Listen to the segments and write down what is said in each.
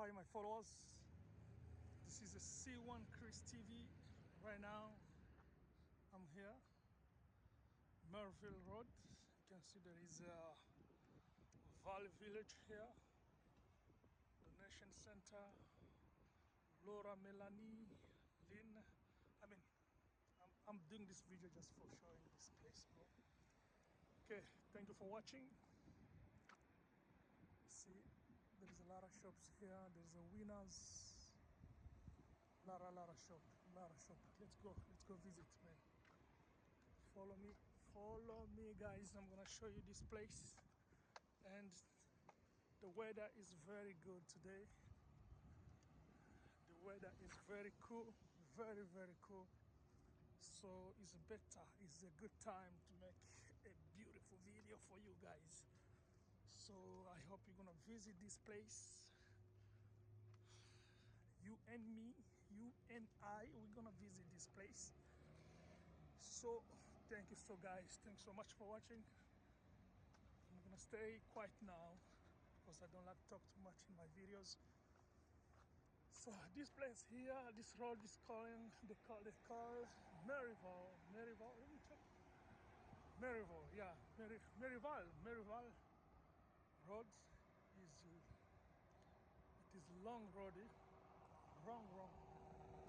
Hi my followers, this is a C1 Chris TV. Right now I'm here, Merville Road. You can see there is a Valley Village here, Donation Center, Laura, Melanie, Lynn. I mean, I'm doing this video just for showing this place, bro. Okay, thank you for watching. See, there is a lot of shops here. There's a Winners, lot of shop. Let's go visit, man. Follow me, guys. I'm gonna show you this place, and the weather is very good today. The weather is very cool, very cool. So it's a good time to make a beautiful video for you guys. So I hope you're gonna visit this place. You and me, you and I, we're gonna visit this place. So thank you thanks so much for watching. I'm gonna stay quiet now because I don't like to talk too much in my videos. So this place here, this road is they call Merivale. Let me check. Merivale, yeah, Merivale Road is it is long road, wrong.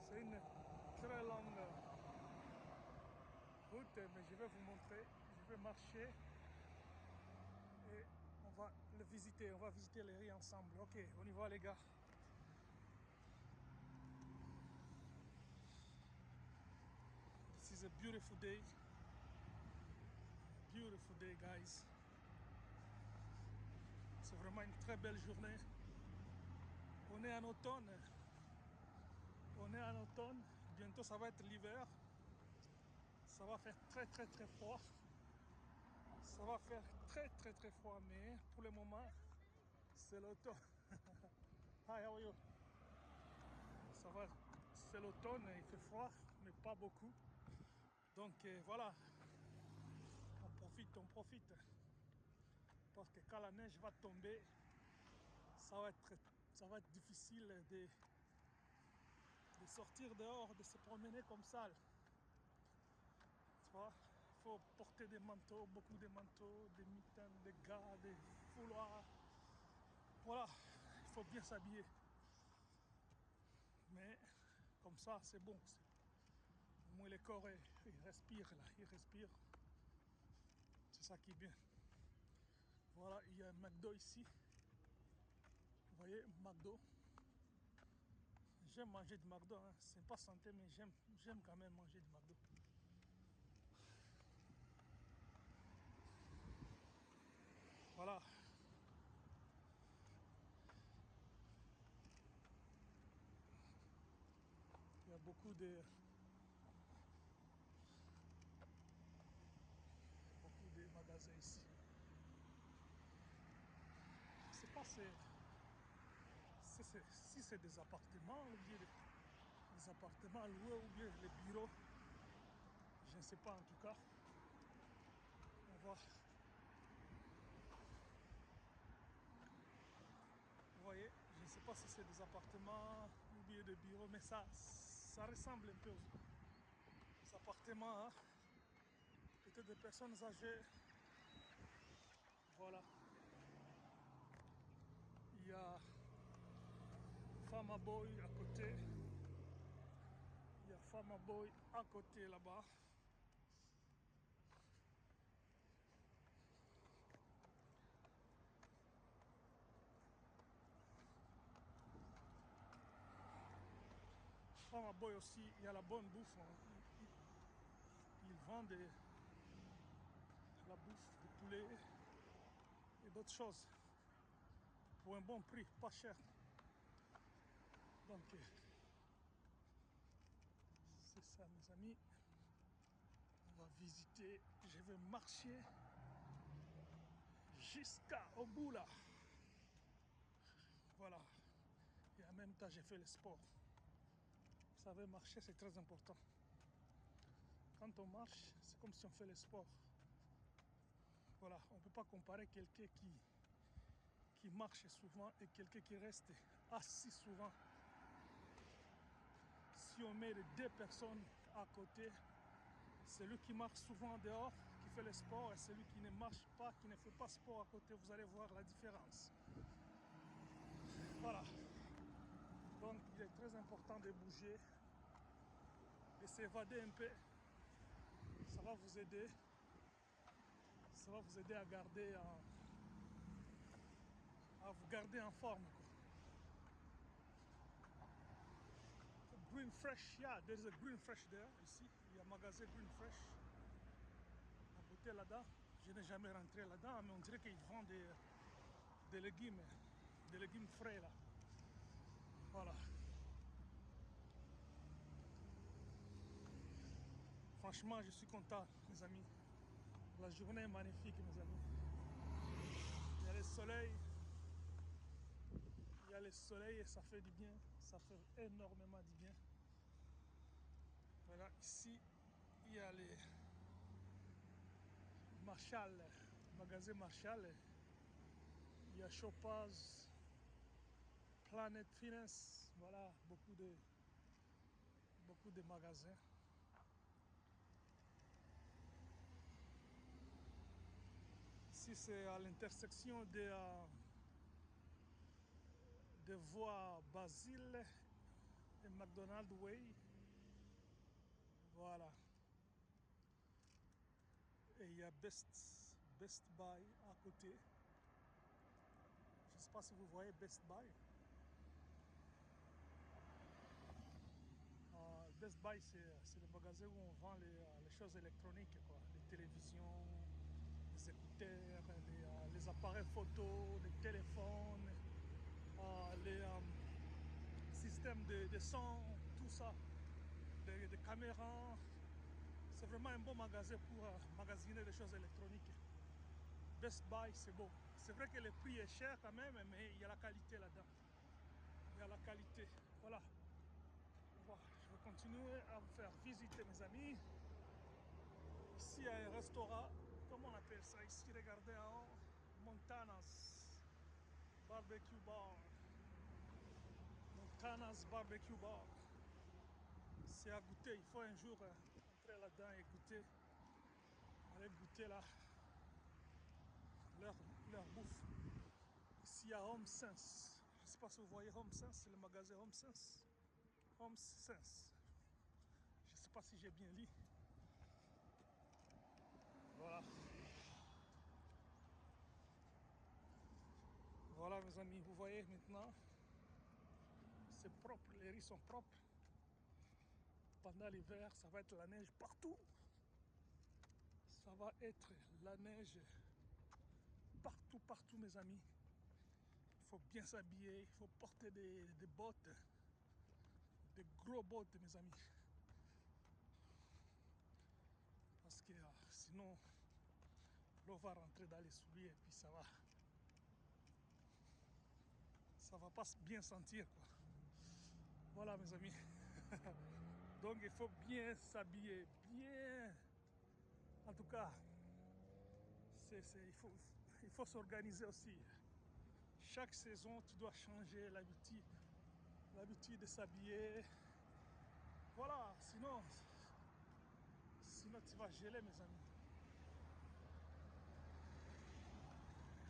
C'est une très longue route, mais je vais vous montrer. Je vais marcher et on va le visiter. On va visiter les rues ensemble. Ok, on y va les gars. This is a beautiful day. Beautiful day, guys. C'est vraiment une très belle journée. On est en automne. Bientôt, ça va être l'hiver. Ça va faire très froid. Ça va faire très froid, mais pour le moment, c'est l'automne. Hi, how are you? Ça va, c'est l'automne, il fait froid, mais pas beaucoup. Donc voilà, on profite. Parce que quand la neige va tomber, ça va être difficile de sortir dehors, de se promener comme ça. Tu vois, il faut porter des manteaux, beaucoup de manteaux, des mitaines, des gars, des foulards. Voilà, il faut bien s'habiller. Mais comme ça, c'est bon. Au moins le corps, il respire là, il respire. C'est ça qui est bien. Voilà, il y a un McDo ici. Vous voyez, McDo. J'aime manger du McDo, hein. C'est pas santé, mais j'aime quand même manger du McDo. Voilà. Il y a beaucoup de magasins ici. Je sais pas si c'est des appartements ou bien des appartements loués ou bien les bureaux. Je ne sais pas en tout cas. On va voir. Vous voyez, je ne sais pas si c'est des appartements ou bien des bureaux, mais ça ressemble un peu aux appartements, hein. Peut-être des personnes âgées. Voilà. Il y a Pharma Boy à côté. Il y a Pharma Boy à côté là-bas. Pharma Boy aussi, il y a la bonne bouffe. Ils vendent la bouffe de poulet et d'autres choses pour un bon prix, pas cher. Donc c'est ça mes amis. On va visiter, je vais marcher jusqu'au bout là. Voilà. Et en même temps j'ai fait le sport. Vous savez, marcher c'est très important. Quand on marche, c'est comme si on fait le sport. Voilà, on ne peut pas comparer quelqu'un qui qui marche souvent et quelqu'un qui reste assis souvent. Si on met les deux personnes à côté, celui qui marche souvent dehors, qui fait le sport, et celui qui ne marche pas, qui ne fait pas sport à côté, vous allez voir la différence. Voilà. Donc il est très important de bouger, de s'évader un peu. Ça va vous aider. Ça va vous aider à vous garder en forme, quoi. Green Fresh, yeah, there's a Green Fresh there, ici. Il y a un magasin Green Fresh. À côté là-dedans, je n'ai jamais rentré là-dedans, mais on dirait qu'ils vendent des légumes frais là. Voilà. Franchement, je suis content, mes amis. La journée est magnifique, mes amis. Il y a le soleil. Il y a le soleil et ça fait du bien. Ça fait énormément du bien. Voilà, ici, il y a les Marshall, magasin Marshall. Il y a Shoppers, Planet Fitness. Voilà, beaucoup de magasins. Ici, c'est à l'intersection de voies Basile et McDonald Way. Voilà. Et il y a Best Buy à côté. Je ne sais pas si vous voyez Best Buy. Best Buy, c'est le magasin où on vend les choses électroniques, quoi. Les télévisions, les écouteurs, les appareils photo, les téléphones, les systèmes de son, tout ça, des caméras. C'est vraiment un bon magasin pour magasiner des choses électroniques. Best Buy, c'est beau. C'est vrai que le prix est cher quand même, mais il y a la qualité là-dedans. Il y a la qualité. Voilà. Je vais continuer à vous faire visiter, mes amis. Ici, il y a un restaurant. Comment on appelle ça ici? Regardez en haut. Montana's Barbecue Bar. Montana's Barbecue Bar. C'est à goûter. Il faut un jour entrer là-dedans et goûter. Aller goûter là leur bouffe. Ici, il y a Home Sense. Je ne sais pas si vous voyez Home Sense. C'est le magasin Home Sense. Home Sense. Je ne sais pas si j'ai bien lu. Voilà. Voilà, mes amis. Vous voyez maintenant. C'est propre. Les riz sont propres. Pendant l'hiver, ça va être la neige partout. Ça va être la neige partout, mes amis. Il faut bien s'habiller, il faut porter des bottes, des gros bottes, mes amis. Parce que sinon, l'eau va rentrer dans les souliers et puis ça va pas bien sentir, quoi. Voilà, mes amis. Donc, il faut bien s'habiller, bien. En tout cas, il faut s'organiser aussi. Chaque saison, tu dois changer l'habitude de s'habiller. Voilà, sinon tu vas geler, mes amis.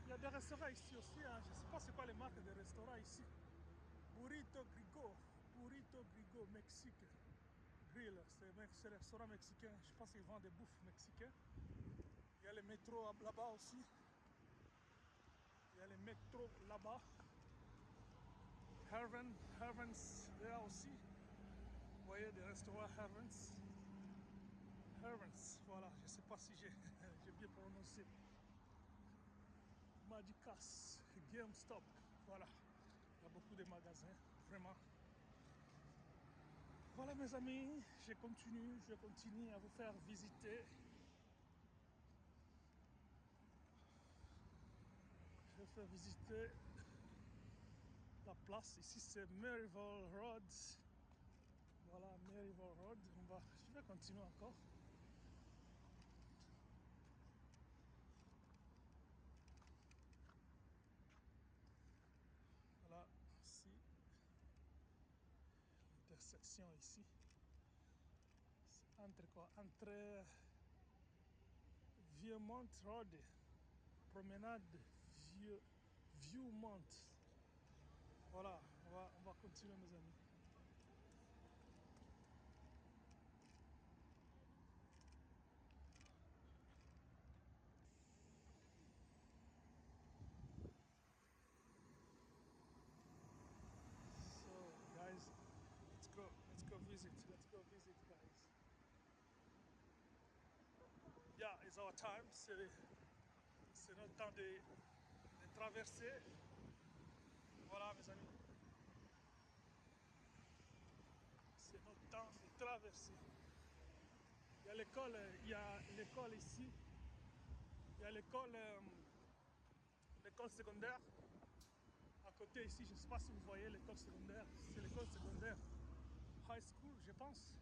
Il y a des restaurants ici aussi, hein. Je ne sais pas c'est quoi les marques des restaurants ici. Burrito Grigo, Mexique. Grill, c'est un restaurant mexicain. Je pense qu'ils vendent des bouffes mexicaines. Il y a le métro là-bas aussi. Il y a le métro là-bas. Hervens, là aussi. Vous voyez des restaurants Hervens. Voilà, je ne sais pas si j'ai bien prononcé. Magicas, GameStop, voilà. Il y a beaucoup de magasins, vraiment. Voilà, mes amis, je continue à vous faire visiter. Je vais faire visiter la place. Ici, c'est Maryville Road. Voilà, Maryville Road. Je vais continuer encore. l'intersection ici. Entre quoi? Entre Vieux-Mont Road, promenade Vieux-Mont. Voilà, on va continuer mes amis. So guys, let's go visit guys. Yeah, it's our time, c'est notre temps de traverser. Voilà mes amis. C'est notre temps de traverser. Il y a l'école ici. Il y a l'école secondaire. À côté ici, je ne sais pas si vous voyez l'école secondaire. C'est l'école secondaire high school, je pense.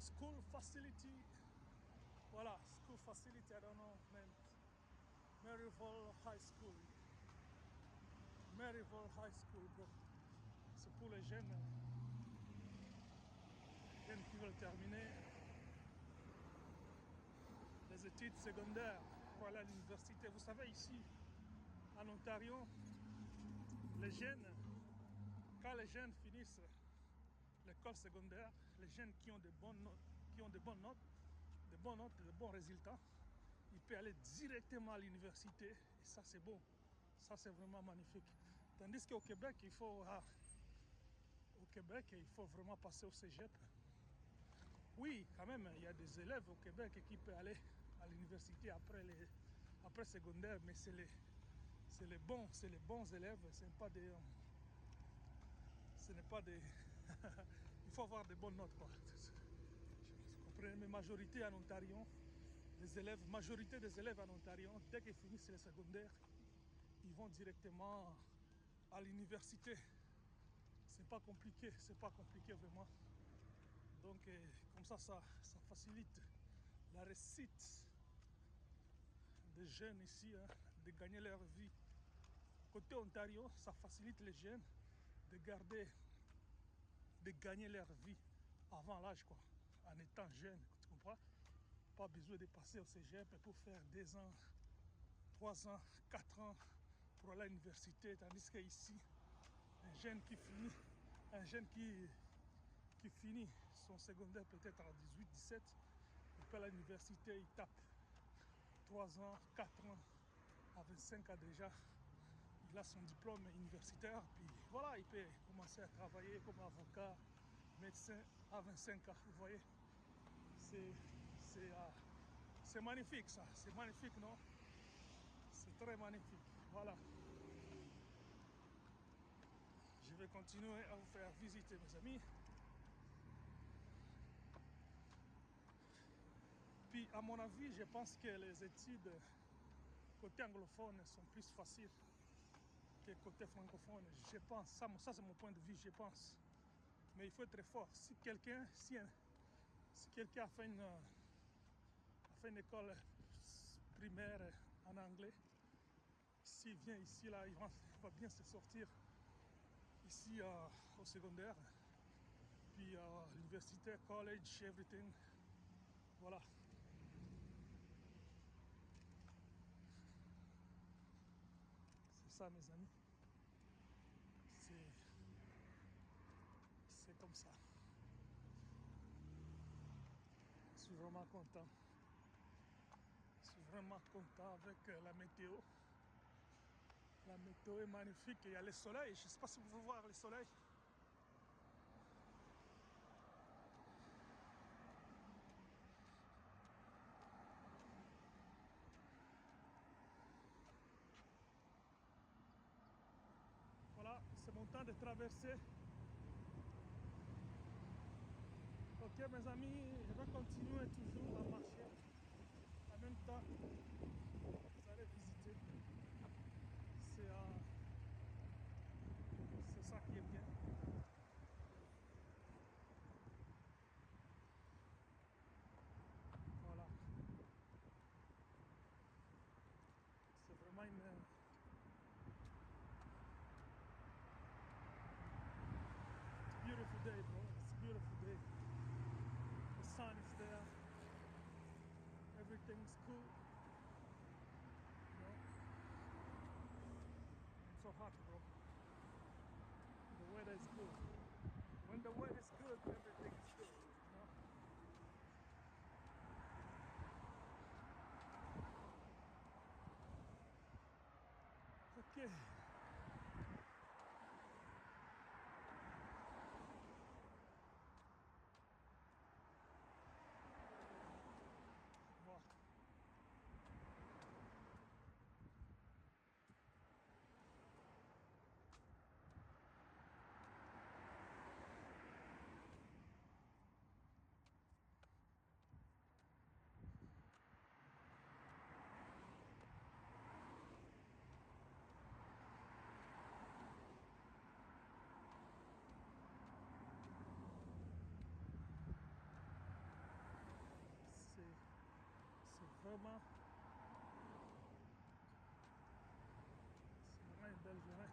School facility. Voilà, school facility, I don't know, man. Maryville High School. Maryville High School, bro. C'est pour les jeunes qui veulent terminer les études secondaires pour aller à l'université. Vous savez, ici, en Ontario, quand les jeunes finissent l'école secondaire, les jeunes qui ont de bonnes notes, de bons résultats, ils peuvent aller directement à l'université. Et ça, c'est bon. Ça, c'est vraiment magnifique. Tandis qu'au Québec, il faut vraiment passer au cégep. Oui, quand même, il y a des élèves au Québec qui peuvent aller à l'université après secondaire, mais c'est les bons élèves, ce n'est pas des il faut avoir des bonnes notes, quoi. Vous comprenez, mais majorité des élèves en Ontario, dès qu'ils finissent le secondaire, ils vont directement à l'université. C'est pas compliqué vraiment. Donc comme ça facilite la réussite des jeunes ici, hein, de gagner leur vie. Côté Ontario, ça facilite les jeunes de gagner leur vie avant l'âge, quoi, en étant jeune, tu comprends? Pas besoin de passer au cégep pour faire 2 ans, 3 ans, 4 ans pour aller à l'université, tandis qu'ici, un jeune qui finit son secondaire peut-être à 18, 17, il peut aller à l'université, il tape 3 ans, 4 ans, à 25 ans déjà, il a son diplôme universitaire, puis voilà, il peut commencer à travailler comme avocat, médecin à 25 ans, vous voyez. C'est magnifique ça, c'est magnifique, non? C'est très magnifique, voilà. Je vais continuer à vous faire visiter mes amis. Puis à mon avis, je pense que les études côté anglophone sont plus faciles que côté francophone. Je pense, ça c'est mon point de vue, je pense. Mais il faut être fort. Si quelqu'un a fait une école primaire en anglais, s'il vient ici, là, il va bien se sortir ici au secondaire. Puis l'université, college, everything. Voilà. C'est ça mes amis. C'est comme ça. Je suis vraiment content. Je suis vraiment content avec la météo. La météo est magnifique. Il y a le soleil. Je ne sais pas si vous pouvez voir le soleil. Voilà, c'est mon temps de traverser. Ok mes amis, je vais continuer toujours à marcher. En même temps, vous allez visiter. C'est ça qui est bien. Voilà. C'est vraiment everything's cool. You know? It's so hot, bro. The weather is good. When the weather is good, everything is good. You know? Okay. Wow. C'est vraiment une belle journée.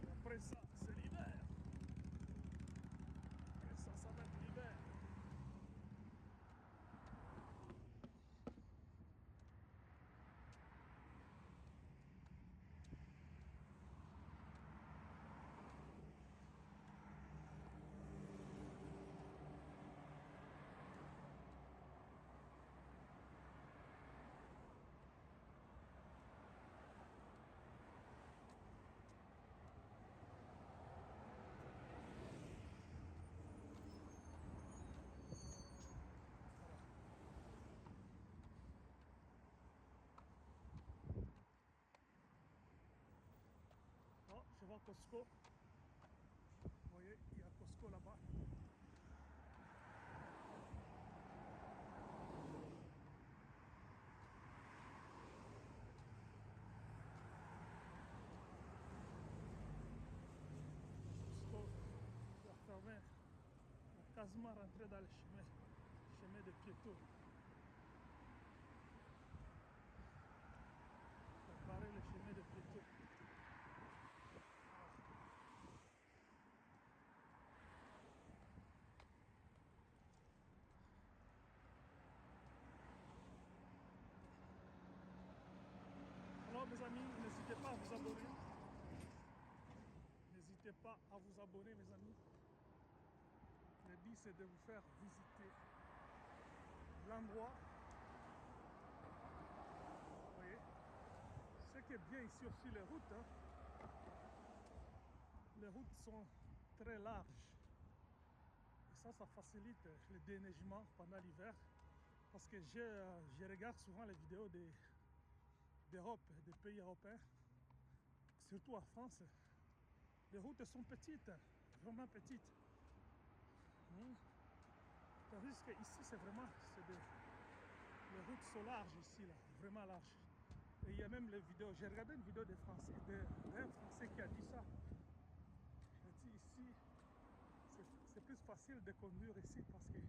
Et après ça, c'est l'hiver. Après ça va être l'hiver. Oh, je vois Costco. Vous voyez, il y a Costco là-bas. Costco qui a fermé, on a quasiment rentré dans le chemin de piétons. Préparer le chemin de piétons. Alors mes amis, n'hésitez pas à vous abonner. N'hésitez pas à vous abonner mes amis. Le but c'est de vous faire visiter l'endroit. Vous voyez, ce qui est bien ici aussi les routes. Hein. Les routes sont très larges. Et ça facilite le déneigement pendant l'hiver. Parce que je regarde souvent les vidéos d'Europe, des pays européens, surtout en France. Les routes sont petites, vraiment petites. Tandis que ici, c'est vraiment, les routes sont larges ici, là, vraiment larges. Et il y a même les vidéos, j'ai regardé une vidéo d'un Français qui a dit ça. Il a dit ici, c'est plus facile de conduire ici parce qu'il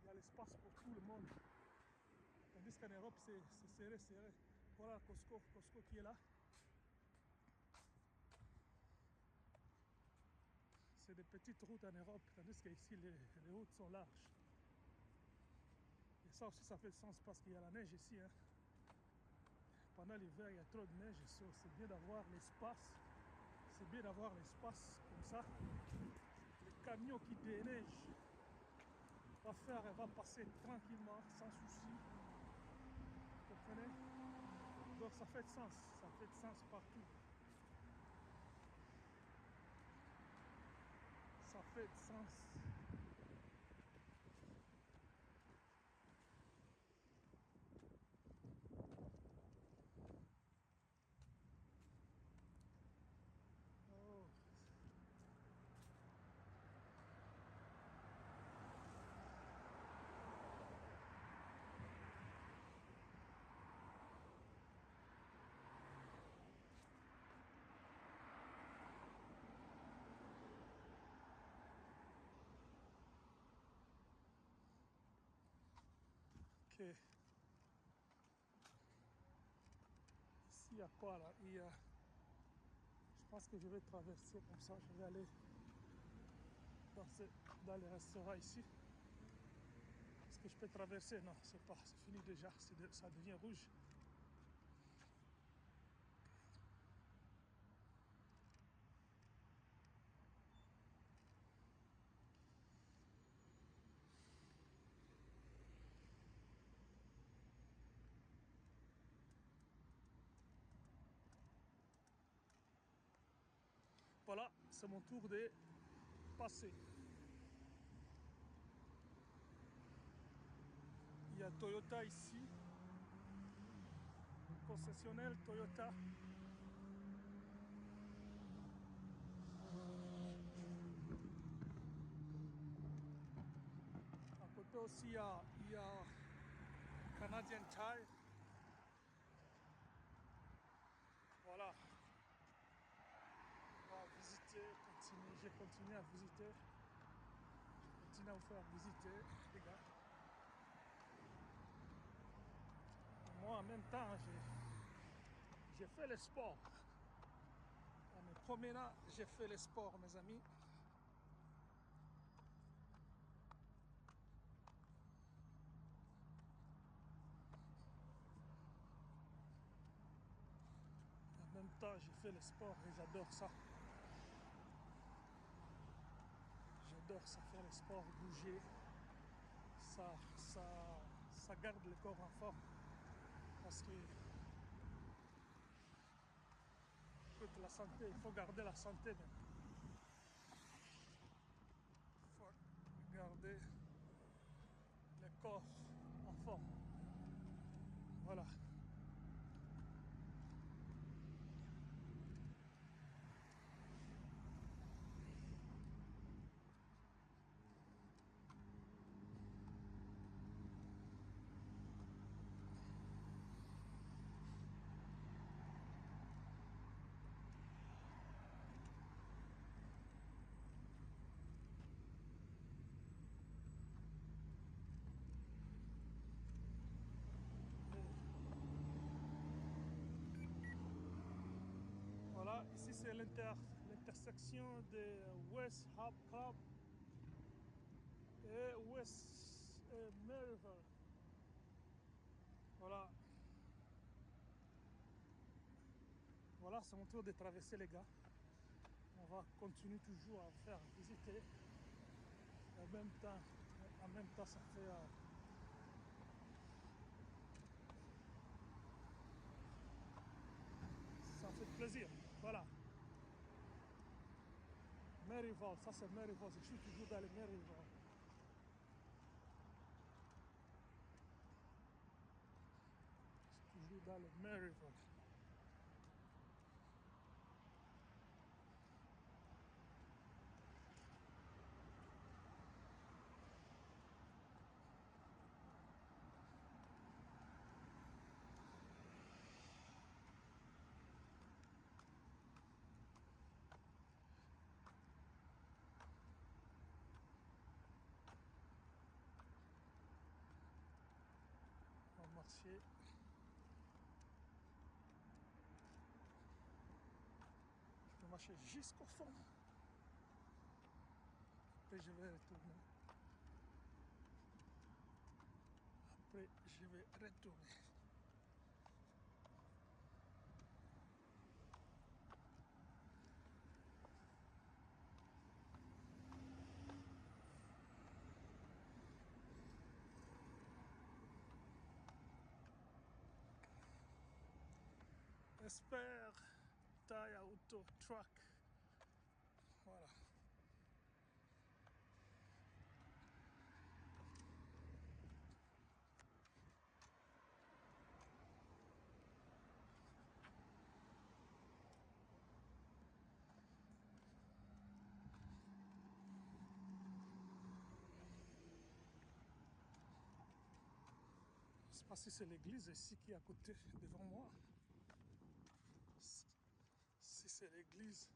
y a l'espace pour tout le monde. Tandis qu'en Europe, c'est serré. Voilà Costco qui est là. C'est des petites routes en Europe, tandis qu'ici, les routes sont larges. Et ça aussi, ça fait sens parce qu'il y a la neige ici. Hein. Pendant l'hiver, il y a trop de neige. C'est bien d'avoir l'espace. C'est bien d'avoir l'espace comme ça. Le camion qui déneige va passer tranquillement, sans souci. Vous comprenez? Donc ça fait sens partout. Ça fait sens. Oh. Ok. Ici, il y a quoi là? Je pense que je vais traverser comme ça. Je vais aller passer dans les restaurants ici. Est-ce que je peux traverser? Non, c'est fini déjà, ça devient rouge. Voilà, c'est mon tour de passer. Il y a Toyota ici, concessionnaire Toyota. À côté aussi, il y a Canadian Tire. Voilà. On va visiter, continuer. J'ai continué à visiter. Je continue à vous faire visiter, les gars. Moi, en même temps, j'ai fait le sport. À mes promenades, j'ai fait le sport, mes amis. En même temps, j'ai fait le sport et j'adore ça. J'adore ça, faire le sport, bouger. Ça garde le corps en forme. Parce que la santé, il faut garder la santé même. Il faut garder le corps en forme. Voilà. Voilà, ici c'est l'intersection de West Hub Club et West Maryville. Voilà. Voilà, c'est mon tour de traverser, les gars. On va continuer toujours à faire visiter. En même temps, ça fait plaisir. Voilà. Maryville, ça c'est Maryville. Je suis toujours dans les Maryville. Je suis toujours dans les Maryville. On va marcher. Je peux marcher jusqu'au fond. Après, je vais retourner. Esper Tire Auto Truck. Voilà. Je ne sais pas si c'est l'église ici qui est à côté, devant moi. Si c'est l'église,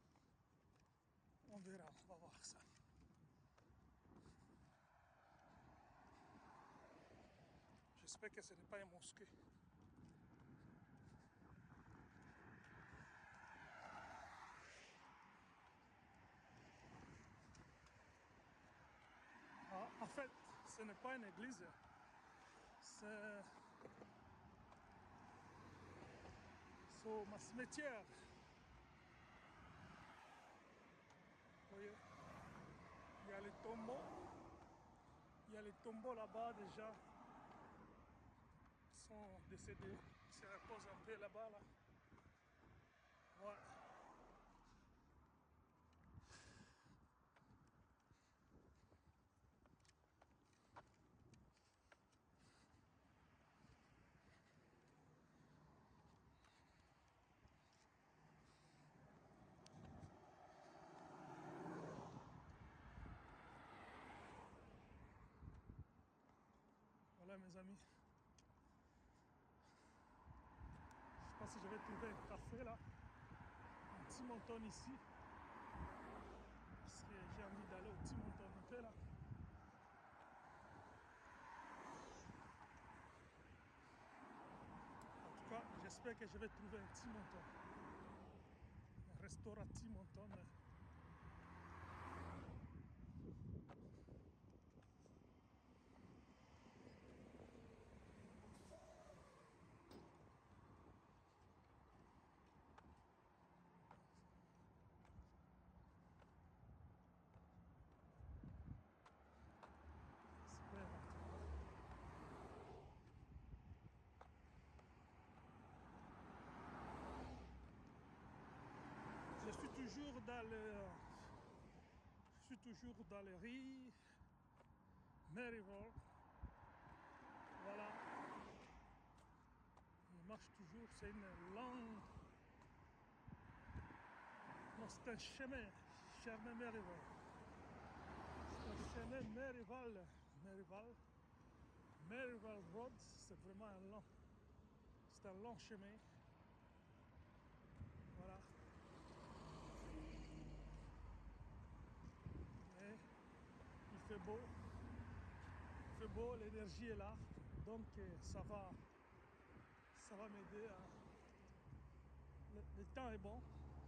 on verra, on va voir ça. J'espère que ce n'est pas une mosquée. fait, ce n'est pas une église. C'est ma cimetière. Vous voyez, il y a les tombeaux. Il y a les tombeaux là-bas déjà. Ils sont décédés. Ils se reposent un peu là-bas. Là. Ouais. Voilà mes amis. Je sais pas si je vais trouver un café là. Un petit monton ici. Parce que j'ai envie d'aller au petit monton un peu là. En tout cas, j'espère que je vais trouver un petit monton. Un restaurant petit monton. Super. Je suis toujours dans le riz Maryville. Voilà. Il marche toujours, c'est une longue. Non, c'est un chemin Maryville. C'est un chemin Maryville Road, c'est vraiment un long. C'est un long chemin. Voilà. Et il fait beau. Il fait beau, l'énergie est là. Donc ça va m'aider à. Le temps est bon.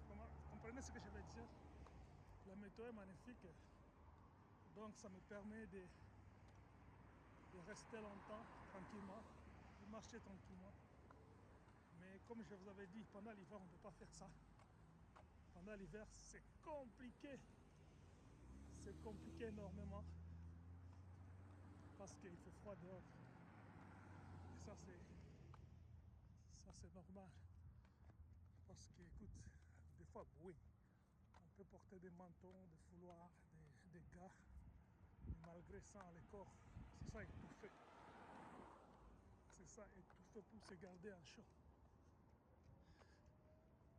Vous comprenez ce que je veux dire? La météo est magnifique. Donc ça me permet de rester longtemps tranquillement, de marcher tranquillement. Mais comme je vous avais dit, pendant l'hiver, on ne peut pas faire ça. Pendant l'hiver, c'est compliqué. C'est compliqué énormément. Parce qu'il fait froid dehors. Et ça, c'est normal. Parce que, écoute, des fois, oui, on peut porter des manteaux, des foulards, des gars. Mais malgré ça, le corps, c'est ça étouffé. C'est ça étouffé pour se garder en chaud.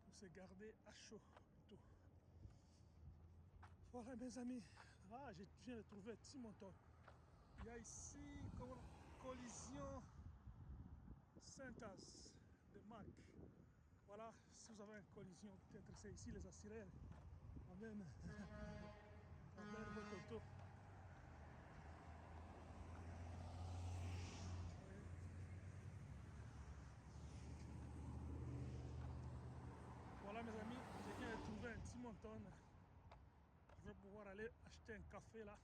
Pour se garder à chaud plutôt. Voilà mes amis. Ah, je viens de trouver un petit monton. Il y a ici comme collision Saint-As de Marc. Voilà, si vous avez une collision, peut-être c'est ici les assureurs. Amène votre auto. Voilà mes amis, je viens de trouver un petit monton. Je vais pouvoir aller acheter un café là.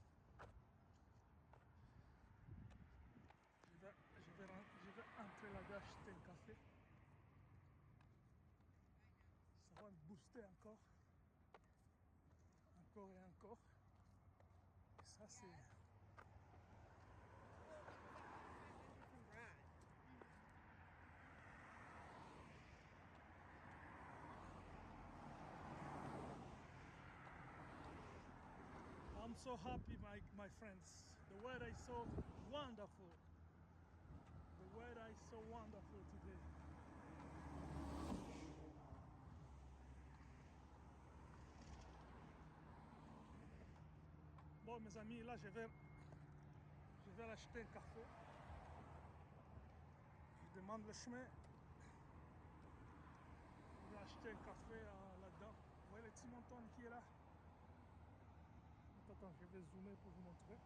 Je vais entrer là-bas acheter un café. Ça va me booster encore. Encore et encore. Et ça c'est. I'm so happy, my friends. The weather is so wonderful. The weather is so wonderful today. Bon, mes amis, là, je vais acheter un café. Je demande le chemin. Je vais acheter un café là-dedans. Vous voyez le petit monton qui est là? Attends, je vais zoomer pour vous montrer.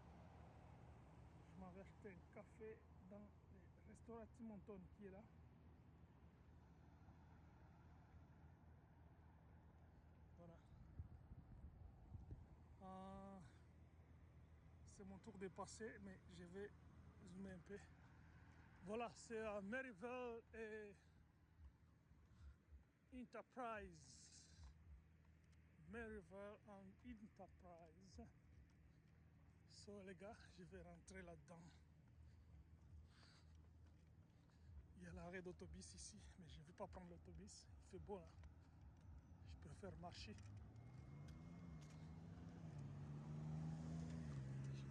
Je m'en vais acheter un café dans le restaurant Tim Monton qui est là. Voilà. C'est mon contour dépassé, mais je vais zoomer un peu. Voilà, c'est à Merivale et Enterprise. Merivale and Enterprise. So les gars, je vais rentrer là-dedans. Il y a l'arrêt d'autobus ici, mais je ne vais pas prendre l'autobus. Il fait beau là. Je préfère marcher.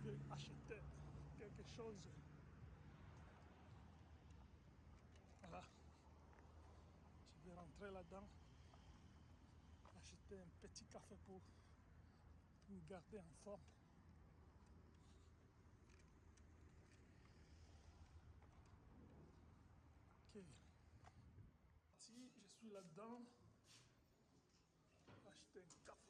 Je vais acheter quelque chose. Voilà. Je vais rentrer là-dedans. Acheter un petit café pour me garder en forme. Ok. Si je suis là-dedans, acheter un café.